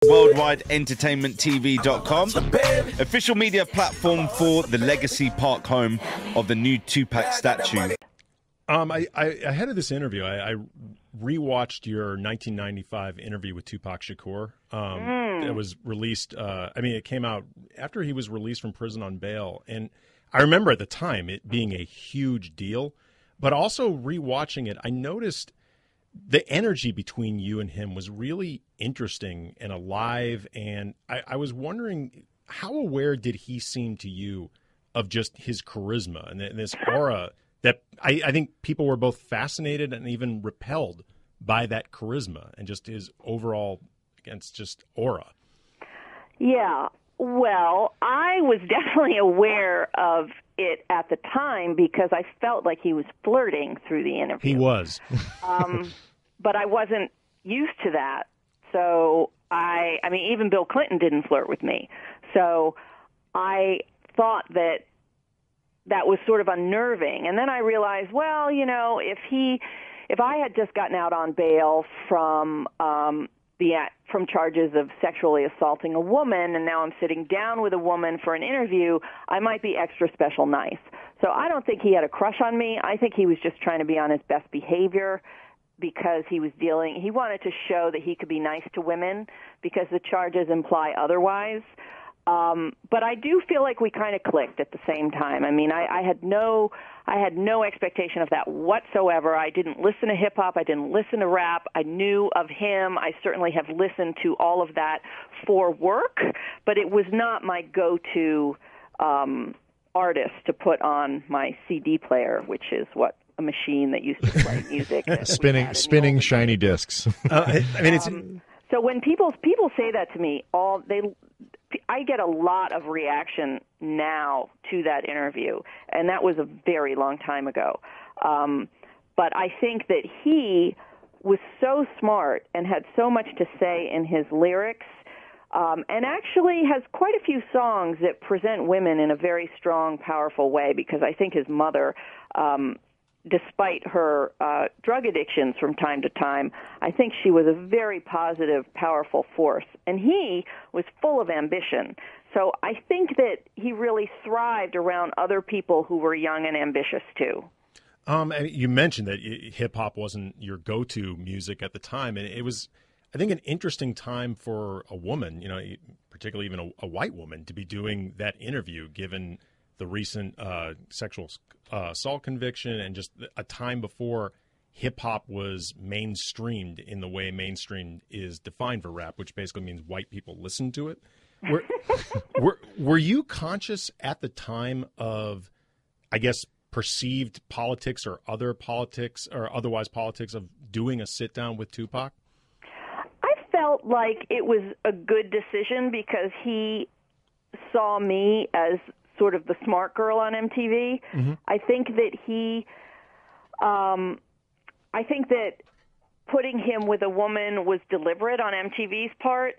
worldwideentertainmenttv.com, official media platform for the Legacy Park home of the new Tupac statue. I ahead of this interview, I rewatched your 1995 interview with Tupac Shakur. It was released. It came out after he was released from prison on bail, and I remember at the time it being a huge deal. But also rewatching it, I noticed the energy between you and him was really interesting and alive. And I was wondering, how aware did he seem to you of just his charisma and this aura that I think people were both fascinated and even repelled by that charisma and just his overall just aura? Yeah. Well, I was definitely aware of it at the time because I felt like he was flirting through the interview. He was. But I wasn't used to that. So even Bill Clinton didn't flirt with me. So I thought that was sort of unnerving. And then I realized, well, if I had just gotten out on bail from charges of sexually assaulting a woman, and now I'm sitting down with a woman for an interview, I might be extra special nice. So I don't think he had a crush on me. I think he was just trying to be on his best behavior because he wanted to show that he could be nice to women because the charges imply otherwise. But I do feel like we kind of clicked at the same time. I mean, I had no expectation of that whatsoever. I didn't listen to hip hop. I didn't listen to rap. I knew of him. I certainly have listened to all of that for work, but it was not my go-to artist to put on my CD player, which is what a machine that used to play music. spinning shiny discs. So when people say that to me, I get a lot of reaction now to that interview, and that was a very long time ago. But I think that he was so smart and had so much to say in his lyrics, and actually has quite a few songs that present women in a very strong, powerful way, because I think his mother, despite her drug addictions from time to time, I think she was a very positive, powerful force. And he was full of ambition. So I think that he really thrived around other people who were young and ambitious, too. You mentioned that hip-hop wasn't your go-to music at the time, and it was, I think, an interesting time for a woman, particularly even a white woman, to be doing that interview, given the recent sexual assault conviction and just a time before hip-hop was mainstreamed in the way mainstream is defined for rap, which basically means white people listen to it. Were you conscious at the time of, I guess, perceived politics or other politics or otherwise politics of doing a sit-down with Tupac? I felt like it was a good decision because he saw me as sort of the smart girl on MTV. Mm-hmm. I think that putting him with a woman was deliberate on MTV's part,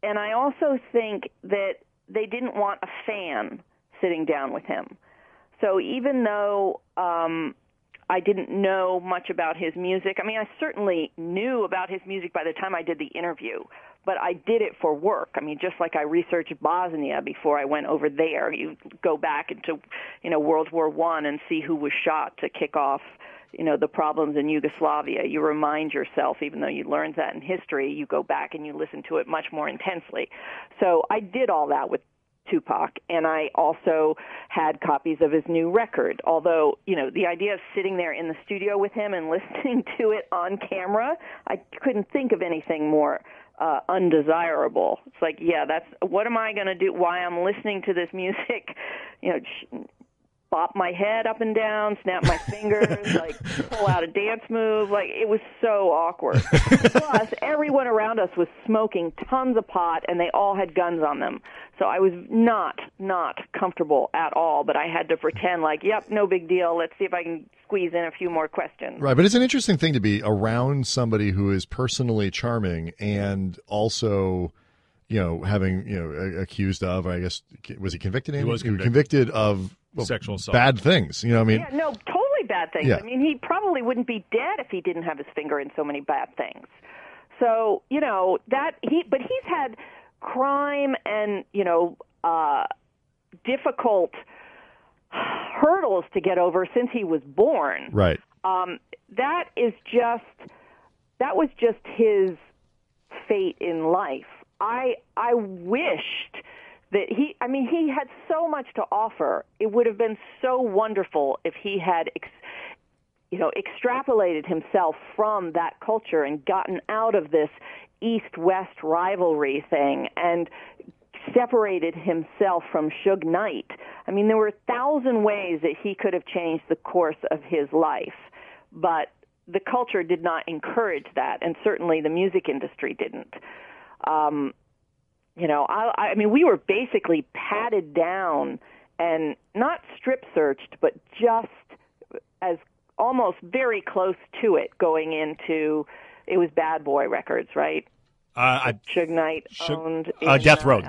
and I also think that they didn't want a fan sitting down with him. So even though I didn't know much about his music, I certainly knew about his music by the time I did the interview, but I did it for work. Just like I researched Bosnia before I went over there. You go back into, World War I and see who was shot to kick off, the problems in Yugoslavia. You remind yourself, even though you learned that in history, you go back and you listen to it much more intensely. So I did all that with Tupac, and I also had copies of his new record. Although, the idea of sitting there in the studio with him and listening to it on camera, I couldn't think of anything more undesirable. It's like, what am I going to do while I'm listening to this music? Bop my head up and down, snap my fingers, pull out a dance move. It was so awkward. Plus, everyone around us was smoking tons of pot, and they all had guns on them. So I was not comfortable at all, but I had to pretend yep, no big deal. Let's see if I can squeeze in a few more questions. Right, but it's an interesting thing to be around somebody who is personally charming and also, having, accused of, I guess, was he convicted? He was convicted of sexual assault. Bad things, Yeah, no, totally bad things. Yeah. He probably wouldn't be dead if he didn't have his finger in so many bad things. So, but he's had crime and, difficult hurdles to get over since he was born. Right. That was just his fate in life. I wished that he had so much to offer. It would have been so wonderful if he had extrapolated himself from that culture and gotten out of this East-West rivalry thing and separated himself from Suge Knight. I mean, there were 1,000 ways that he could have changed the course of his life, but the culture did not encourage that, and certainly the music industry didn't. We were basically patted down and not strip searched, but just as almost very close to it going into, it was Bad Boy Records, right? Suge Knight owned in Death Row.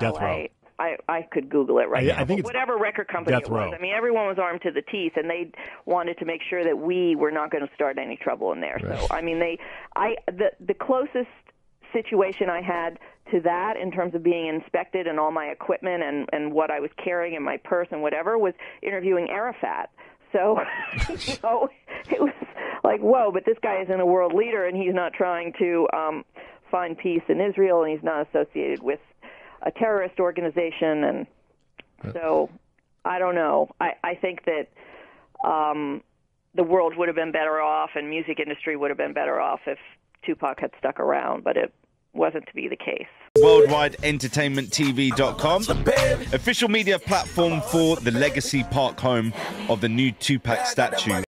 I could Google it now. I think it's whatever record company Death it was. Row. I mean, everyone was armed to the teeth, and they wanted to make sure that we were not going to start any trouble in there. Right. So, I mean, the closest situation I had to that in terms of being inspected and all my equipment and what I was carrying in my purse and whatever was interviewing Arafat. So, it was like, whoa, but this guy isn't a world leader, and he's not trying to find peace in Israel, and he's not associated with a terrorist organization. And so, I don't know. I think that the world would have been better off and music industry would have been better off if Tupac had stuck around, but it wasn't to be the case. WorldwideEntertainmentTV.com, official media platform for the Legacy Park home of the new Tupac statue.